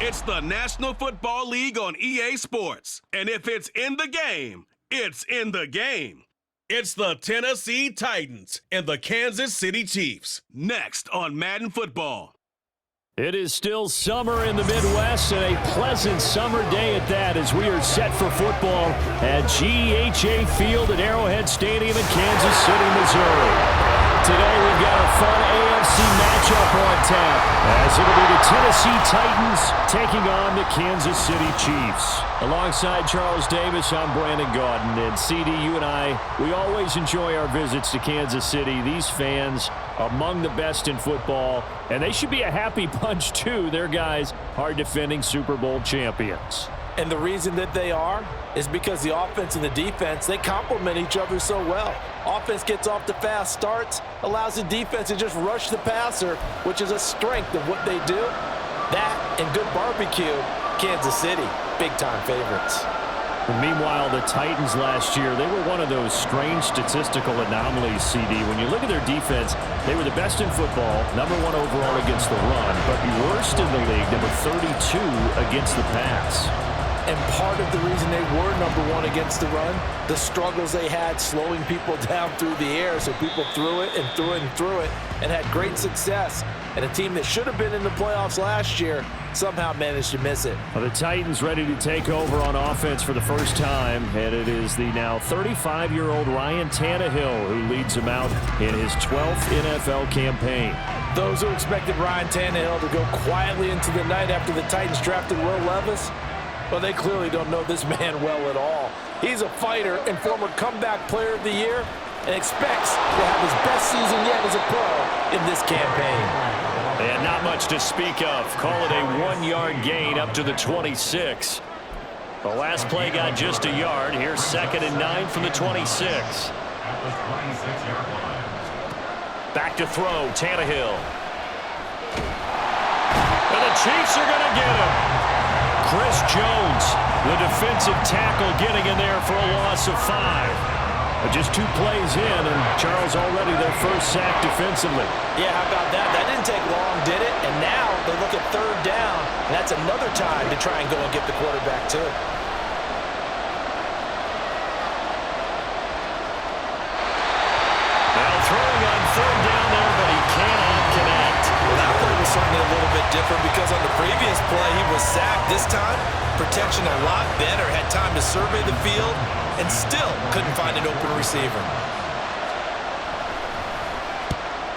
It's the National Football League on EA Sports. And if it's in the game, it's in the game. It's the Tennessee Titans and the Kansas City Chiefs. Next on Madden Football. It is still summer in the Midwest, and a pleasant summer day at that as we are set for football at GEHA Field at Arrowhead Stadium in Kansas City, Missouri. Today we've got a fun AFC matchup on tap as it'll be the Tennessee Titans taking on the Kansas City Chiefs. Alongside Charles Davis, I'm Brandon Gaudin, and CD, you and I, we always enjoy our visits to Kansas City. These fans among the best in football, and they should be a happy bunch too. Their guys are defending Super Bowl champions. And the reason that they are is because the offense and the defense, they complement each other so well. Offense gets off to fast starts, allows the defense to just rush the passer, which is a strength of what they do. That and good barbecue, Kansas City, big-time favorites. And meanwhile, the Titans last year, they were one of those strange statistical anomalies, CD. When you look at their defense, they were the best in football, #1 overall against the run, but worst in the league, number 32 against the pass. And part of the reason they were #1 against the run, the struggles they had slowing people down through the air, so people threw it and threw it and threw it and had great success. And a team that should have been in the playoffs last year somehow managed to miss it. Well, the Titans ready to take over on offense for the first time, and it is the now 35-year-old Ryan Tannehill who leads them out in his 12th NFL campaign. Those who expected Ryan Tannehill to go quietly into the night after the Titans drafted Will Levis, well, they clearly don't know this man well at all. He's a fighter and former comeback player of the year and expects to have his best season yet as a pro in this campaign. And not much to speak of. Call it a 1-yard gain up to the 26. The last play got just a yard. Here's 2nd and 9 from the 26. Back to throw, Tannehill. And the Chiefs are going to get him. Chris Jones, the defensive tackle, getting in there for a loss of 5. But just 2 plays in, and Charles already their first sack defensively. Yeah, how about that? That didn't take long, did it? And now they look at 3rd down, and that's another time to try and go and get the quarterback too. Now throwing on 3rd down there, but he cannot connect. Well, that play was certainly a little bit different because on the previous play he was sacked. This time, protection a lot better, had time to survey the field, and still couldn't find an open receiver.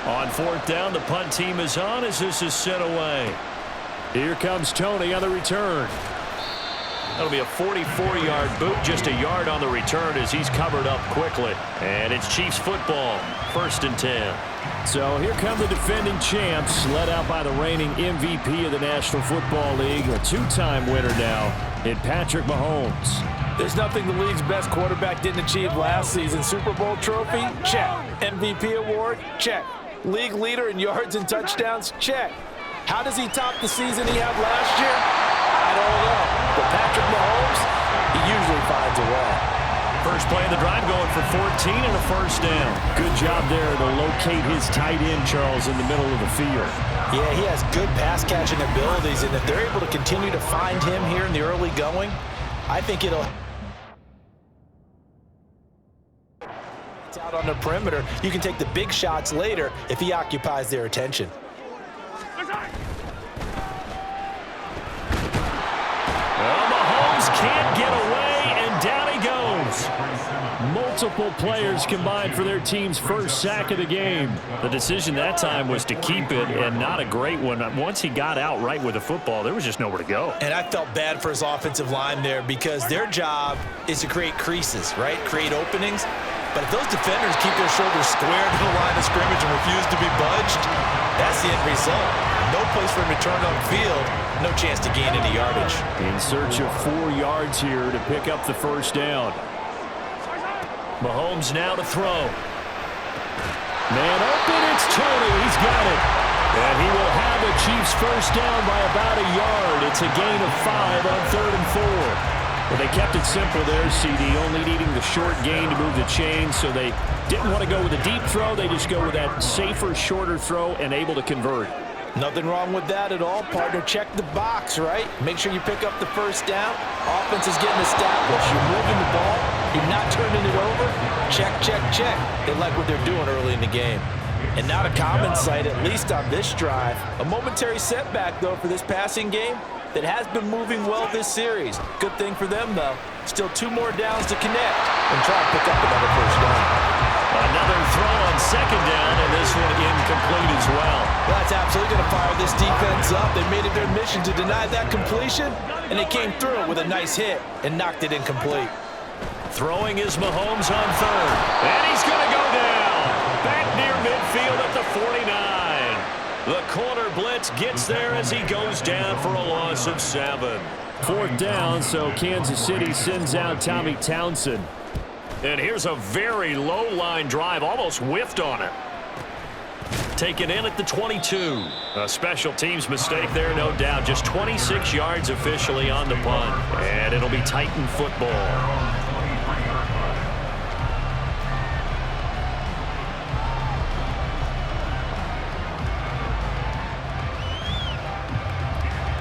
On 4th down, the punt team is on as this is sent away. Here comes Tony on the return. That'll be a 44-yard boot, just a yard on the return as he's covered up quickly. And it's Chiefs football, 1st and 10. So here come the defending champs, led out by the reigning MVP of the National Football League, a 2-time winner now in Patrick Mahomes. There's nothing the league's best quarterback didn't achieve last season. Super Bowl trophy? Check. MVP award? Check. League leader in yards and touchdowns? Check. How does he top the season he had last year? I don't know. But Patrick Mahomes, he usually finds a way. First play of the drive going for 14 and a 1st down. Good job there to locate his tight end, Charles, in the middle of the field. Yeah, he has good pass-catching abilities, and if they're able to continue to find him here in the early going, I think it'll... out on the perimeter, you can take the big shots later if he occupies their attention. Well, Mahomes can't get away, and down he goes. Multiple players combined for their team's first sack of the game. The decision that time was to keep it, and not a great one. Once he got out right with the football, there was just nowhere to go. And I felt bad for his offensive line there because their job is to create creases, right? Create openings. But if those defenders keep their shoulders squared to the line of scrimmage and refuse to be budged, that's the end result. No place for him to turn upfield, no chance to gain any yardage. In search of 4 yards here to pick up the 1st down. Mahomes now to throw. Man open, it's Tony. He's got it. And he will have the Chiefs 1st down by about a yard. It's a gain of 5 on 3rd and 4. Well, they kept it simple there, CD, only needing the short gain to move the chains, so they didn't want to go with a deep throw. They just go with that safer, shorter throw and able to convert. Nothing wrong with that at all, partner. Check the box, right? Make sure you pick up the first down. Offense is getting established. You're moving the ball. You're not turning it over. Check, check, check. They like what they're doing early in the game. And not a common sight, at least on this drive. A momentary setback, though, for this passing game that has been moving well this series. Good thing for them, though. Still 2 more downs to connect and try to pick up another first down. Another throw on second down, and this one incomplete as well. That's absolutely going to fire this defense up. They made it their mission to deny that completion, and they came through with a nice hit and knocked it incomplete. Throwing is Mahomes on third, and he's going to go down. Back near midfield at the 49. The corner blitz gets there as he goes down for a loss of 7. 4th down, so Kansas City sends out Tommy Townsend. And here's a very low line drive, almost whiffed on it. Taken in at the 22. A special teams mistake there, no doubt. Just 26 yards officially on the punt. And it'll be Titan football.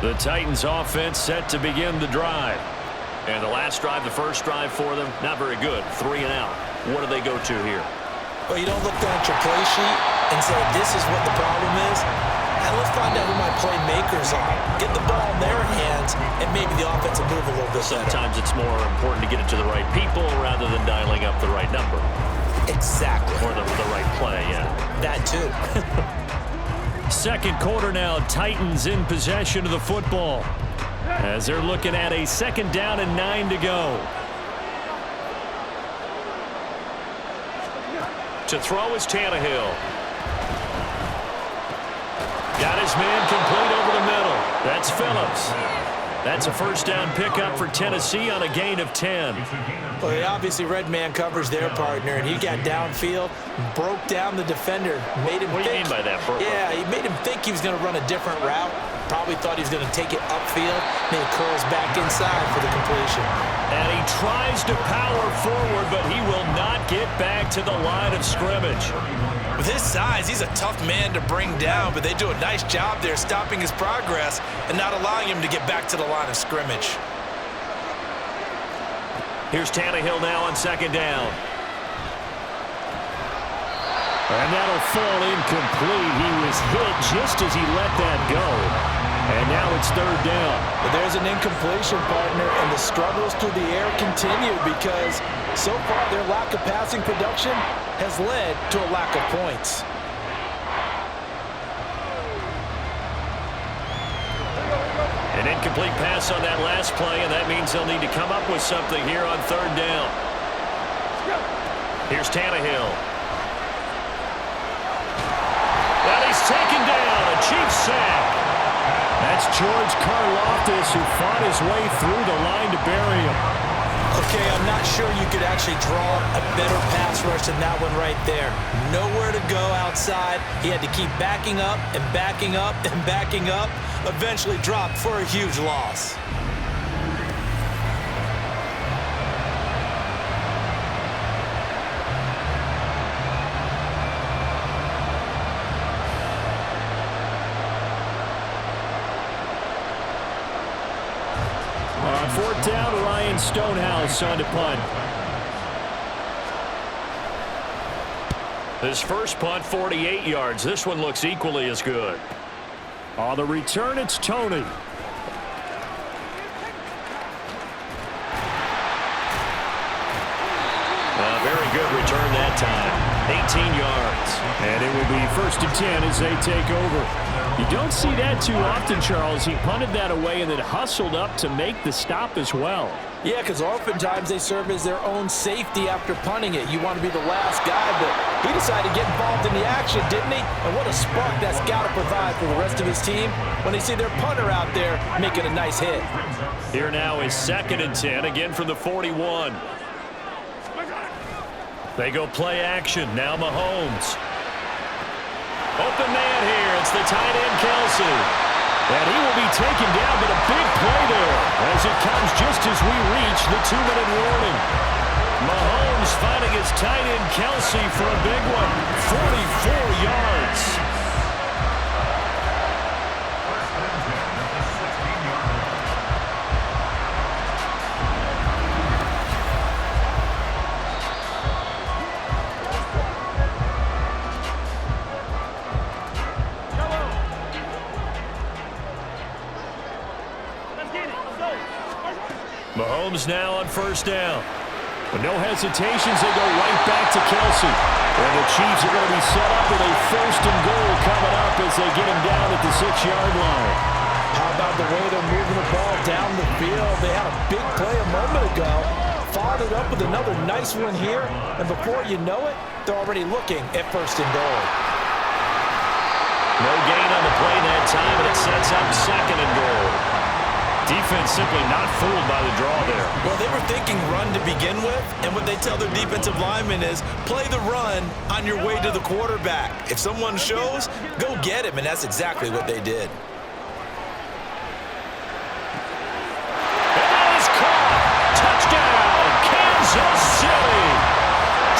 The Titans offense set to begin the drive. And the last drive, the first drive for them, not very good. 3 and out. What do they go to here? Well, you don't look down at your play sheet and say, this is what the problem is. And let's find out who my playmakers are. Get the ball in their hands, and maybe the offense will move a little bit better. Sometimes it's more important to get it to the right people rather than dialing up the right number. Exactly. Or the right play, yeah. That too. Second quarter now, Titans in possession of the football. As they're looking at a 2nd down and 9 to go. To throw is Tannehill. Got his man complete over the middle. That's Phillips. That's a first down pickup for Tennessee on a gain of 10. Well, they obviously read man coverage their partner, and he got downfield, broke down the defender, made him What do you mean by that, bro? Yeah, he made him think he was going to run a different route. Probably thought he was going to take it upfield, then he curls back inside for the completion. And he tries to power forward, but he will not get back to the line of scrimmage. With his size, he's a tough man to bring down, but they do a nice job there stopping his progress and not allowing him to get back to the line of scrimmage. Here's Tannehill now on 2nd down. And that'll fall incomplete. He was hit just as he let that go. And now it's 3rd down. But there's an incompletion, partner, and the struggles through the air continue because so far their lack of passing production has led to a lack of points. An incomplete pass on that last play, and that means they'll need to come up with something here on 3rd down. Here's Tannehill. And he's taken down, a Chiefs sack. That's George Karlaftis, who fought his way through the line to bury him. Okay, I'm not sure you could actually draw a better pass rush than that one right there. Nowhere to go outside. He had to keep backing up and backing up and backing up. Eventually dropped for a huge loss. On 4th down, Ryan Stonehouse on to punt. His first punt, 48 yards. This one looks equally as good. On the return, it's Tony. A very good return that time. 18 yards. And it will be 1st and 10 as they take over. You don't see that too often, Charles. He punted that away and then hustled up to make the stop as well. Yeah, because oftentimes they serve as their own safety after punting it. You want to be the last guy, but he decided to get involved in the action, didn't he? And what a spark that's got to provide for the rest of his team when they see their punter out there making a nice hit. Here now is 2nd and 10, again from the 41. They go play action. Now Mahomes. Open man here. It's the tight end, Kelsey. And he will be taken down, but a big play there as it comes just as we reach the 2-minute warning. Mahomes finding his tight end, Kelsey, for a big one. 44 yards. Mahomes now on first down. With no hesitations, they go right back to Kelsey. And the Chiefs are going to be set up with a first and goal coming up as they get him down at the 6-yard line. How about the way they're moving the ball down the field? They had a big play a moment ago. Followed it up with another nice one here. And before you know it, they're already looking at first and goal. No gain on the play that time, and it sets up second and goal. Defense simply not fooled by the draw there. Well, they were thinking run to begin with, and what they tell their defensive linemen is play the run on your way to the quarterback. If someone shows, go get him, and that's exactly what they did. And that is caught. Touchdown, Kansas City.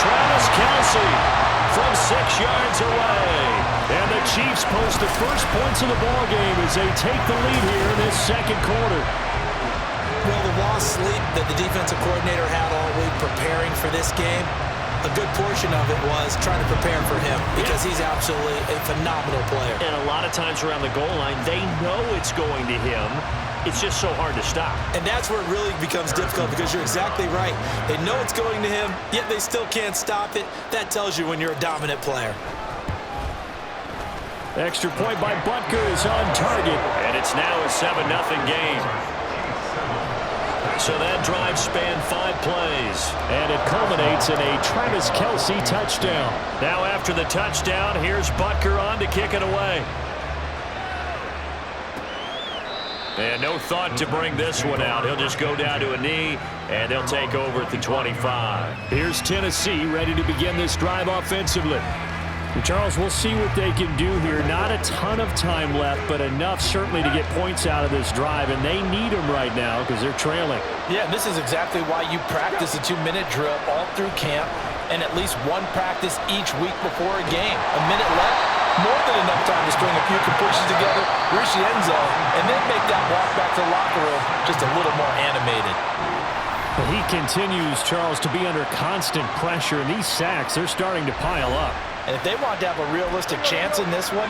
Travis Kelce from 6 yards away. And the Chiefs post the first points of the ballgame as they take the lead here in this second quarter. Well, the lost sleep that the defensive coordinator had all week preparing for this game, a good portion of it was trying to prepare for him because he's absolutely a phenomenal player. And a lot of times around the goal line, they know it's going to him. It's just so hard to stop. And that's where it really becomes difficult because you're exactly right. They know it's going to him, yet they still can't stop it. That tells you when you're a dominant player. Extra point by Butker is on target, and it's now a 7-0 game. So that drive spanned 5 plays, and it culminates in a Travis Kelce touchdown. Now after the touchdown, here's Butker on to kick it away. And no thought to bring this one out. He'll just go down to a knee, and they'll take over at the 25. Here's Tennessee ready to begin this drive offensively. Charles, we'll see what they can do here. Not a ton of time left, but enough certainly to get points out of this drive, and they need them right now because they're trailing. Yeah, this is exactly why you practice a 2-minute drill all through camp and at least one practice each week before a game. A minute left, more than enough time to string a few completions together, reach the end zone, and then make that walk back to the locker room just a little more animated. But he continues, Charles, to be under constant pressure, and these sacks, they're starting to pile up. And if they want to have a realistic chance in this one,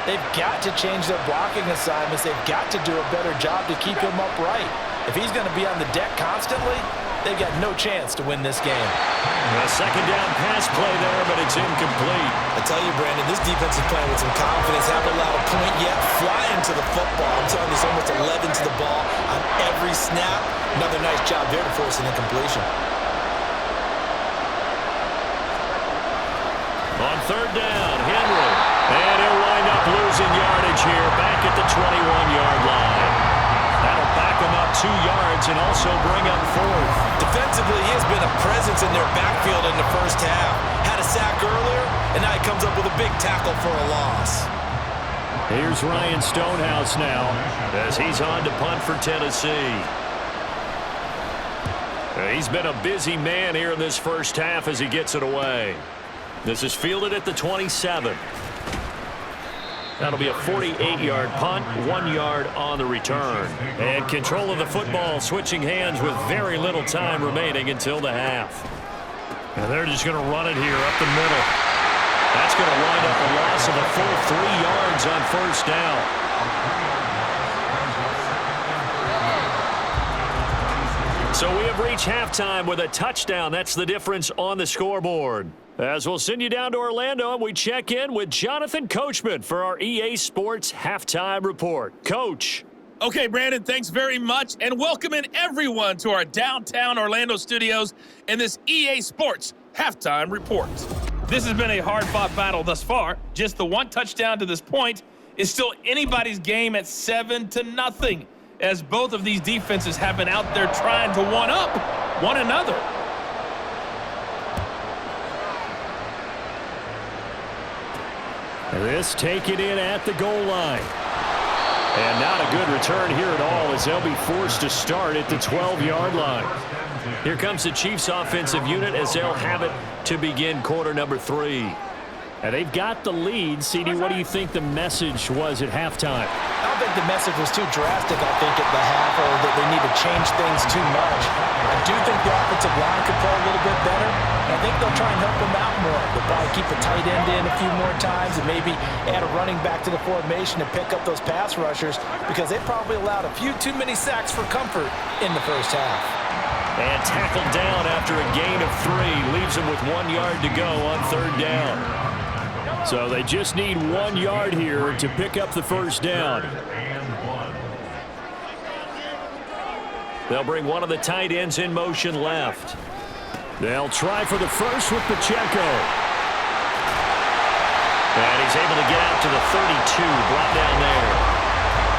they've got to change their blocking assignments. They've got to do a better job to keep him upright. If he's going to be on the deck constantly, they've got no chance to win this game. A second down pass play there, but it's incomplete. I tell you, Brandon, this defense is playing with some confidence. Haven't allowed a point yet. Flying to the football. I'm telling you, it's almost 11 to the ball on every snap. Another nice job there to force an incompletion. On third down, Henry. And he'll wind up losing yardage here back at the 21-yard line. That'll back him up 2 yards and also bring up 4th. Defensively, he has been a presence in their backfield in the first half. Had a sack earlier, and now he comes up with a big tackle for a loss. Here's Ryan Stonehouse now as he's on to punt for Tennessee. He's been a busy man here in this first half as he gets it away. This is fielded at the 27. That'll be a 48-yard punt, 1 yard on the return. And control of the football switching hands with very little time remaining until the half. And they're just going to run it here up the middle. That's going to wind up a loss of a full 3 yards on first down. So we have reached halftime with a touchdown. That's the difference on the scoreboard. As we'll send you down to Orlando, and we check in with Jonathan Coachman for our EA Sports Halftime Report. Coach. Okay, Brandon, thanks very much, and welcome in everyone to our downtown Orlando studios and this EA Sports Halftime Report. This has been a hard-fought battle thus far. Just the one touchdown to this point is still anybody's game at 7-0, as both of these defenses have been out there trying to one-up one another. This taken in at the goal line. And not a good return here at all as they'll be forced to start at the 12-yard line. Here comes the Chiefs offensive unit as they'll have it to begin quarter number 3. And they've got the lead. CD, what do you think the message was at halftime? I don't think the message was too drastic, I think, at the half, or that they need to change things too much. I do think the offensive line could play a little bit better, and I think they'll try and help them out more. They'll probably keep a tight end in a few more times and maybe add a running back to the formation and pick up those pass rushers because they probably allowed a few too many sacks for comfort in the first half. And tackled down after a gain of 3. Leaves him with 1 yard to go on third down. So they just need 1 yard here to pick up the first down. They'll bring one of the tight ends in motion left. They'll try for the first with Pacheco. And he's able to get out to the 32, brought down there.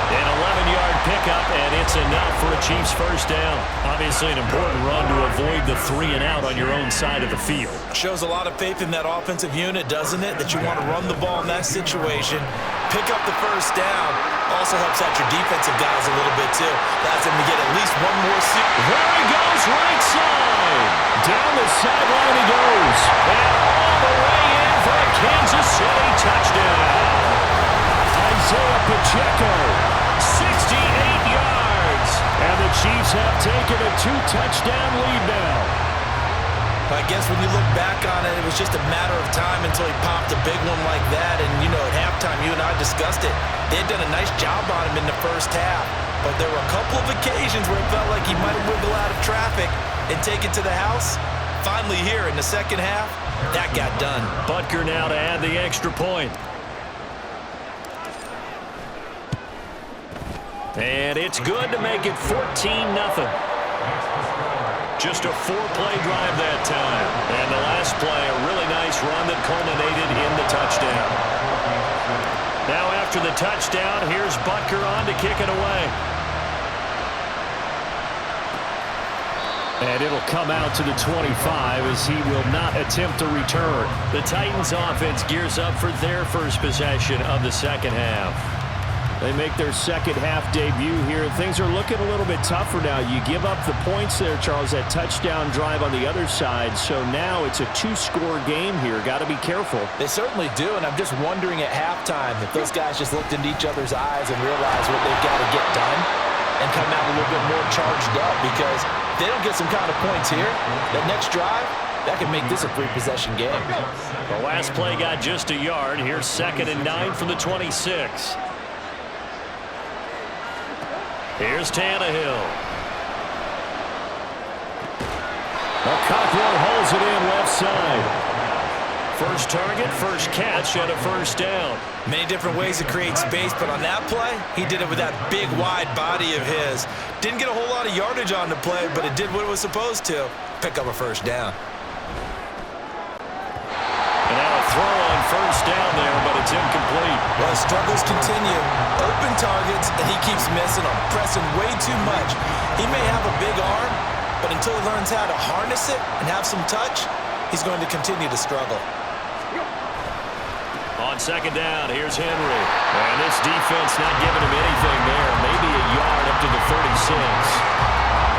An 11-yard pickup, and it's enough for a Chiefs first down. Obviously an important run to avoid the 3-and-out on your own side of the field. Shows a lot of faith in that offensive unit, doesn't it? That you want to run the ball in that situation. Pick up the first down. Also helps out your defensive guys a little bit, too. Allows them to get at least one more seat. There he goes, right side. Down the sideline he goes. And all the way in for a Kansas City touchdown. Isaiah Pacheco, 68 yards. And the Chiefs have taken a 2-touchdown lead now. I guess when you look back on it, it was just a matter of time until he popped a big one like that. And, you know, at halftime, you and I discussed it. They had done a nice job on him in the first half. But there were a couple of occasions where it felt like he might have wiggled out of traffic and take it to the house. Finally here in the second half, that got done. Butker now to add the extra point. And it's good to make it 14-0. Just a 4-play drive that time. And the last play, a really nice run that culminated in the touchdown. Now after the touchdown, here's Butker on to kick it away. And it'll come out to the 25 as he will not attempt to return. The Titans offense gears up for their first possession of the second half. They make their second half debut here. Things are looking a little bit tougher now. You give up the points there, Charles, that touchdown drive on the other side. So now it's a 2-score game here. Got to be careful. They certainly do, and I'm just wondering at halftime if those guys just looked into each other's eyes and realized what they've got to get done and come out a little bit more charged up, because if they don't get some kind of points here, that next drive, that could make this a 3-possession game. The last play got just a yard. Here's 2nd and 9 from the 26. Here's Tannehill. Cockrell holds it in left side. First target, first catch, and a first down. Many different ways to create space, but on that play, he did it with that big, wide body of his. Didn't get a whole lot of yardage on the play, but it did what it was supposed to. Pick up a first down. And now a throw on first down there, but it's incomplete. Well, struggles continue. Open targets, and he keeps missing them, pressing way too much. He may have a big arm, but until he learns how to harness it and have some touch, he's going to continue to struggle. On second down, here's Henry. And this defense not giving him anything there. Maybe a yard up to the 36.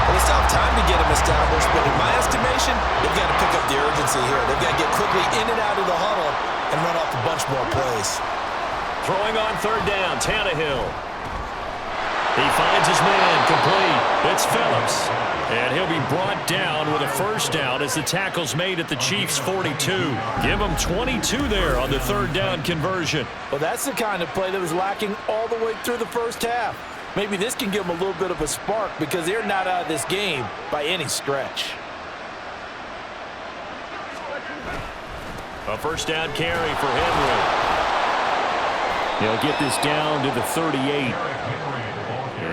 Well, it's tough time to get him established, but in my estimation, they've got to pick up the urgency here. They've got to get quickly in and out of the huddle and run off a bunch more plays. Throwing on third down, Tannehill. He finds his man, complete. It's Phillips. And he'll be brought down with a first down as the tackle's made at the Chiefs' 42. Give him 22 there on the third down conversion. Well, that's the kind of play that was lacking all the way through the first half. Maybe this can give them a little bit of a spark, because they're not out of this game by any stretch. A first down carry for Henry. He'll get this down to the 38.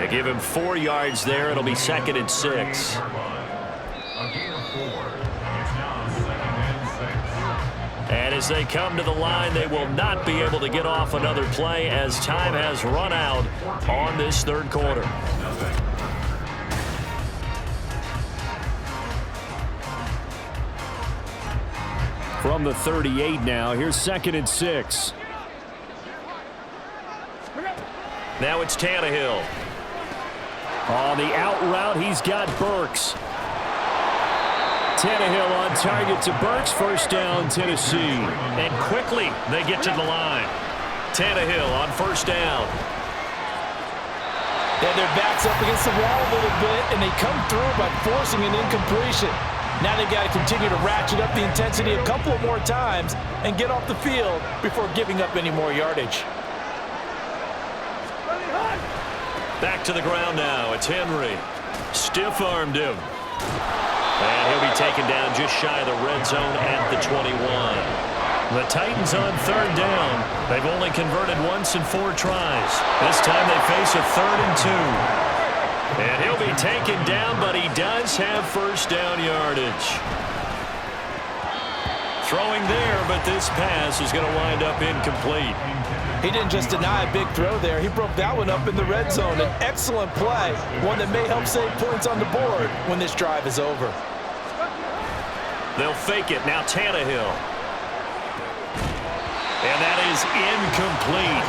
They give him 4 yards there. It'll be 2nd and 6. And as they come to the line, they will not be able to get off another play as time has run out on this third quarter. From the 38 now, here's 2nd and 6. Now it's Tannehill. On the out route, he's got Burks. Tannehill on target to Burks. First down, Tennessee. And quickly, they get to the line. Tannehill on first down. They have their backs up against the wall a little bit, and they come through by forcing an incompletion. Now they've got to continue to ratchet up the intensity a couple of more times and get off the field before giving up any more yardage. Back to the ground now. It's Henry. Stiff-armed him. And he'll be taken down just shy of the red zone at the 21. The Titans on third down. They've only converted once in 4 tries. This time they face a 3rd and 2. And he'll be taken down, but he does have first down yardage. Throwing there, but this pass is going to wind up incomplete. He didn't just deny a big throw there. He broke that one up in the red zone. An excellent play, one that may help save points on the board when this drive is over. They'll fake it. Now Tannehill. And that is incomplete.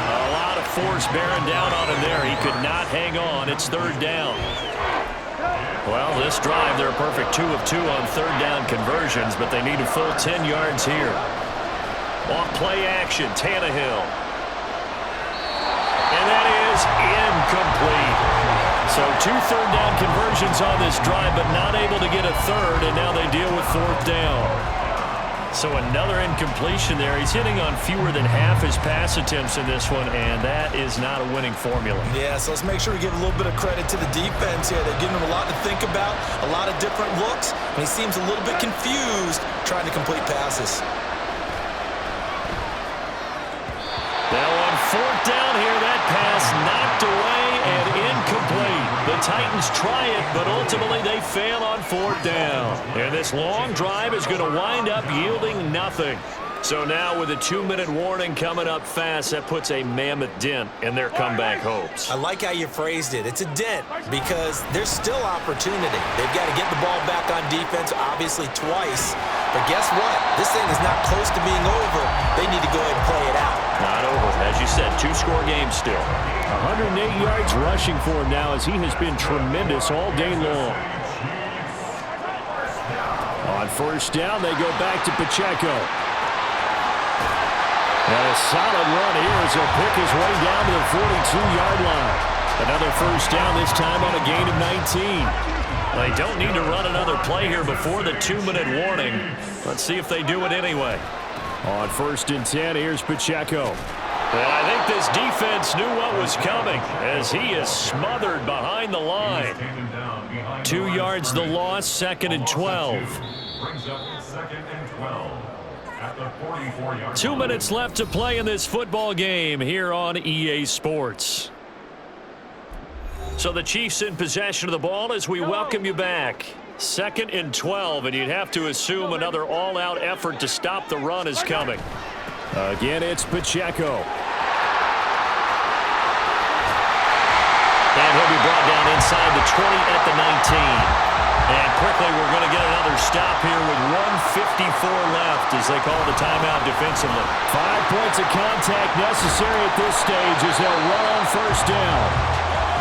A lot of force bearing down on him there. He could not hang on. It's 3rd down. Well, this drive, they're a perfect 2 of 2 on 3rd down conversions, but they need a full 10 yards here. Off play action, Tannehill. And that is incomplete. So 2 third down conversions on this drive, but not able to get a 3rd, and now they deal with 4th down. So another incompletion there. He's hitting on fewer than half his pass attempts in this one, and that is not a winning formula. Yeah, so let's make sure we give a little bit of credit to the defense here. They're giving him a lot to think about, a lot of different looks, and he seems a little bit confused trying to complete passes. Now on 4th down here, that pass knocked away and incomplete. The Titans try it, but ultimately they fail on 4th down. And this long drive is going to wind up yielding nothing. So now with a 2-minute warning coming up fast, that puts a mammoth dent in their comeback hopes. I like how you phrased it. It's a dent because there's still opportunity. They've got to get the ball back on defense, obviously twice. But guess what? This thing is not close to being over. They need to go ahead and play it out. Not over. As you said, 2-score game still. 108 yards rushing for him now as he has been tremendous all day long. On 1st down, they go back to Pacheco. And a solid run here as he'll pick his way down to the 42-yard line. Another 1st down, this time on a gain of 19. They don't need to run another play here before the 2-minute warning. Let's see if they do it anyway. On 1st and 10, here's Pacheco. And I think this defense knew what was coming as he is smothered behind the line. 2 yards the loss, 2nd and 12. 2 minutes left to play in this football game here on EA Sports. So the Chiefs in possession of the ball as we welcome you back. 2nd and 12, and you'd have to assume another all-out effort to stop the run is coming. Again, it's Pacheco. And he'll be brought down inside the 20 at the 19. And quickly, we're going to get another stop here with 1:54 left as they call the timeout defensively. 5 points of contact necessary at this stage as they'll run on 1st down.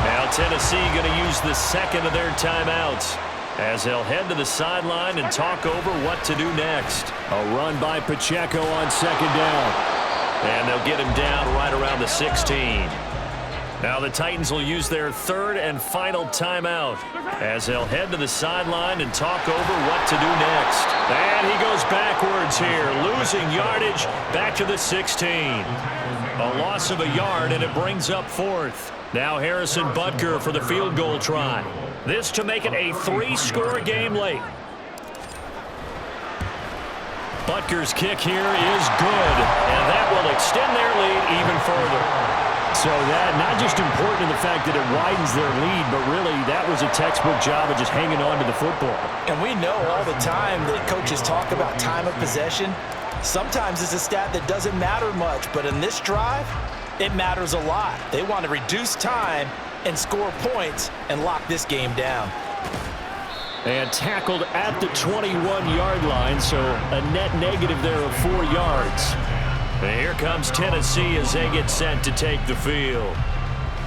Now Tennessee going to use the 2nd of their timeouts as they'll head to the sideline and talk over what to do next. A run by Pacheco on 2nd down. And they'll get him down right around the 16. Now the Titans will use their 3rd and final timeout as they'll head to the sideline and talk over what to do next. And he goes backwards here, losing yardage back to the 16. A loss of a yard, and it brings up 4th. Now Harrison Butker for the field goal try. This to make it a 3-score game late. Butker's kick here is good, and that will extend their lead even further. So that not just important in the fact that it widens their lead, but really that was a textbook job of just hanging on to the football. And we know all the time that coaches talk about time of possession. Sometimes it's a stat that doesn't matter much, but in this drive, it matters a lot. They want to reduce time and score points and lock this game down. And tackled at the 21-yard line, so a net negative there of 4 yards. And here comes Tennessee as they get set to take the field.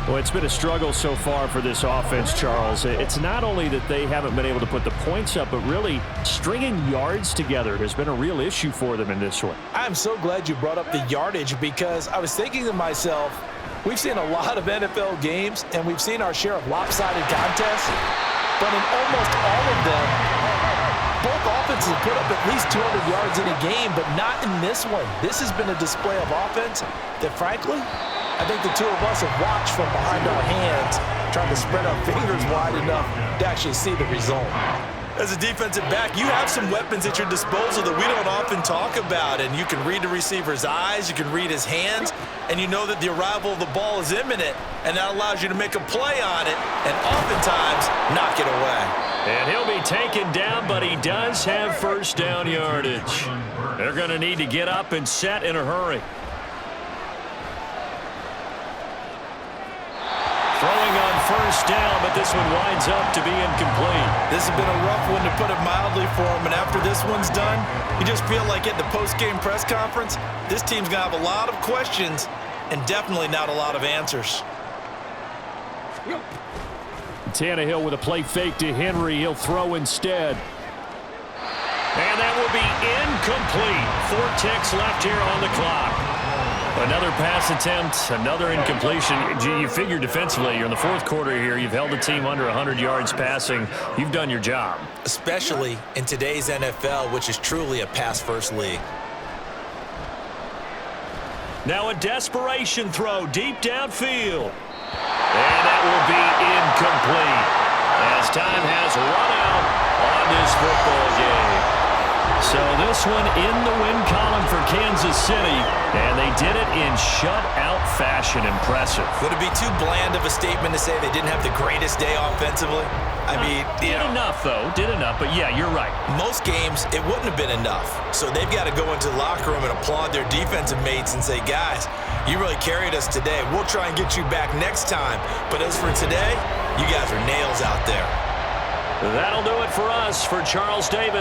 Well, it's been a struggle so far for this offense, Charles. It's not only that they haven't been able to put the points up, but really stringing yards together has been a real issue for them in this one. I'm so glad you brought up the yardage because I was thinking to myself, we've seen a lot of NFL games and we've seen our share of lopsided contests, but in almost all of them, both offenses put up at least 200 yards in a game, but not in this one. This has been a display of offense that, frankly, I think the two of us have watched from behind our hands, trying to spread our fingers wide enough to actually see the result. As a defensive back, you have some weapons at your disposal that we don't often talk about, and you can read the receiver's eyes, you can read his hands, and you know that the arrival of the ball is imminent, and that allows you to make a play on it and oftentimes knock it away. And he'll be taken down, but he does have first down yardage. They're going to need to get up and set in a hurry. Throwing on first down, but this one winds up to be incomplete. This has been a rough one, to put it mildly, for him, and after this one's done, you just feel like at the post-game press conference, this team's going to have a lot of questions and definitely not a lot of answers. Tannehill with a play fake to Henry. He'll throw instead. And that will be incomplete. 4 ticks left here on the clock. Another pass attempt, another incompletion. You figure defensively, you're in the fourth quarter here. You've held the team under 100 yards passing. You've done your job. Especially in today's NFL, which is truly a pass-first league. Now a desperation throw deep downfield. And that will be incomplete as time has run out on this football game. So this one in the win column for Kansas City, and they did it in shutout fashion. Impressive. Would it be too bland of a statement to say they didn't have the greatest day offensively? I mean, did enough, though. Did enough, but yeah, you're right. Most games, it wouldn't have been enough. So they've got to go into the locker room and applaud their defensive mates and say, guys, you really carried us today. We'll try and get you back next time. But as for today, you guys are nails out there. That'll do it for us. For Charles Davis.